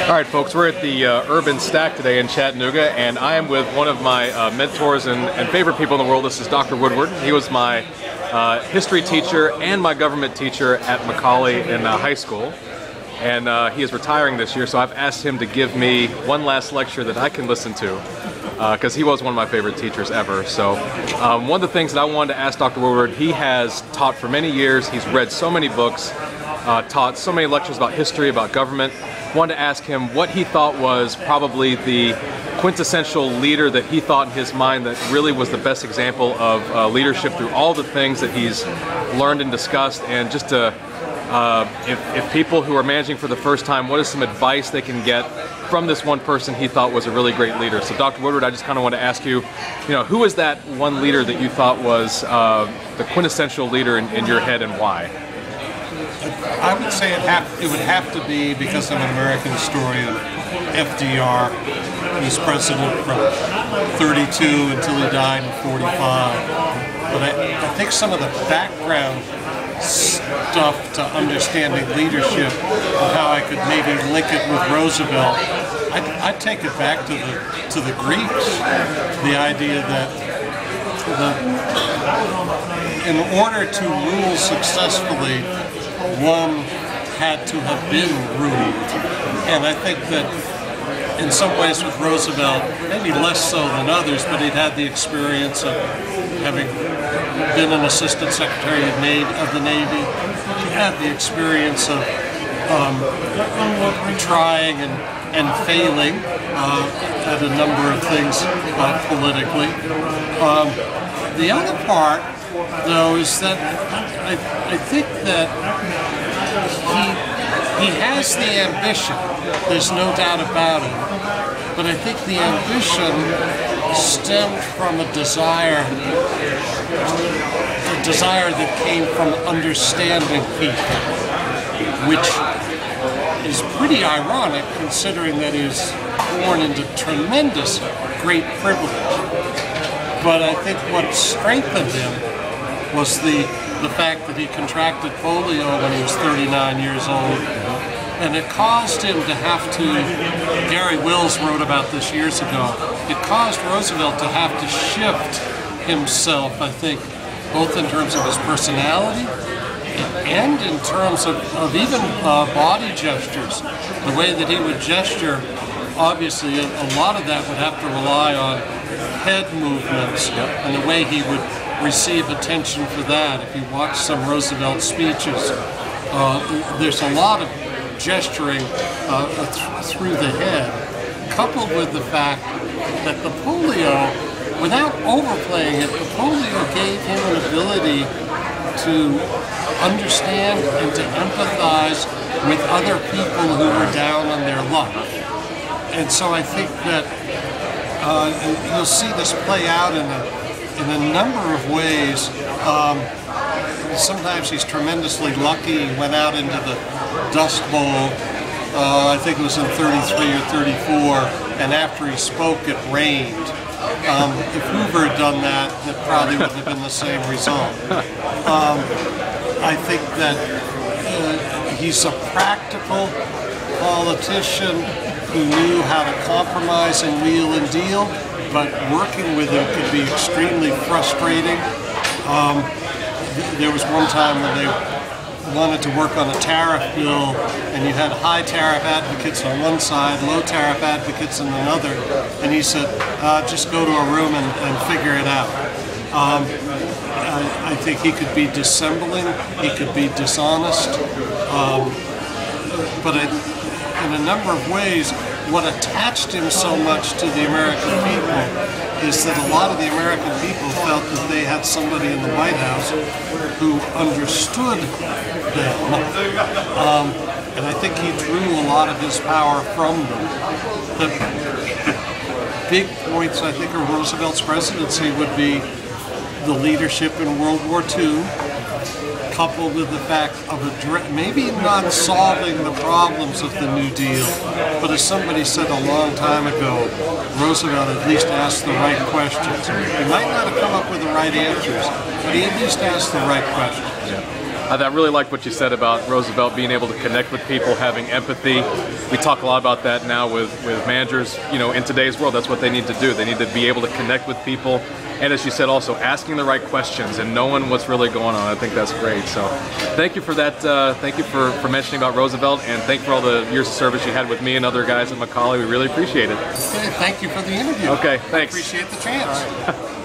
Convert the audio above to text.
All right, folks, we're at the Urban Stack today in Chattanooga, and I am with one of my mentors and favorite people in the world. This is Dr. Woodward. He was my history teacher and my government teacher at Macaulay in high school. And he is retiring this year, so I've asked him to give me one last lecture that I can listen to, because he was one of my favorite teachers ever. So one of the things that I wanted to ask Dr. Woodward, he has taught for many years, he's read so many books, taught so many lectures about history, about government. Wanted to ask him what he thought was probably the quintessential leader that he thought in his mind that really was the best example of leadership through all the things that he's learned and discussed, and just to if people who are managing for the first time, what is some advice they can get from this one person he thought was a really great leader. So Dr. Woodward, I just kind of want to ask you, who is that one leader that you thought was the quintessential leader in your head, and why? I would say it would have to be, because I'm an American historian, FDR. He was president from 32 until he died in 45. But I think some of the background stuff to understanding leadership and how I could maybe link it with Roosevelt, I'd take it back to the Greeks. The idea that in order to rule successfully, one had to have been ruled. And I think that in some ways with Roosevelt, maybe less so than others, but he'd had the experience of having been an assistant secretary of the Navy. He had the experience of trying and failing at a number of things politically. The other part, though, is that I think that he has the ambition. There's no doubt about it. But I think the ambition stemmed from a desire that came from understanding people, which is pretty ironic considering that he was born into tremendous great privilege. But I think what strengthened him was the fact that he contracted polio when he was 39 years old. And it caused him to have to, Gary Wills wrote about this years ago, it caused Roosevelt to have to shift himself, I think, both in terms of his personality and in terms of even body gestures. The way that he would gesture, obviously a lot of that would have to rely on head movements and the way he would receive attention for that. If you watch some Roosevelt speeches, there's a lot of gesturing through the head, coupled with the fact that the polio, without overplaying it, the polio gave him an ability to understand and to empathize with other people who were down on their luck. And so I think that you'll see this play out in a number of ways. Sometimes he's tremendously lucky. He went out into the Dust Bowl, I think it was in 33 or 34, and after he spoke it rained. If Hoover had done that, it probably wouldn't have been the same result. I think that he's a practical politician who knew how to compromise and wheel and deal, but working with him could be extremely frustrating. There was one time when they wanted to work on a tariff bill, and you had high tariff advocates on one side, low tariff advocates on another, and he said, just go to a room and figure it out. I think he could be dissembling, he could be dishonest, but in a number of ways, what attached him so much to the American people is that a lot of the American people felt that they had somebody in the White House who understood them. And I think he drew a lot of his power from them. The big points, I think, of Roosevelt's presidency would be the leadership in World War II, coupled with the fact of maybe not solving the problems of the New Deal, but as somebody said a long time ago, Roosevelt at least asked the right questions. He might not have come up with the right answers, but he at least asked the right questions. I really like what you said about Roosevelt being able to connect with people, having empathy. We talk a lot about that now with managers. You know, in today's world, that's what they need to do. They need to be able to connect with people. And as you said, also asking the right questions and knowing what's really going on. I think that's great. So thank you for that. Thank you for mentioning about Roosevelt, and thank you for all the years of service you had with me and other guys at Macaulay. We really appreciate it. Okay, thank you for the interview. Okay, thanks. I appreciate the chance.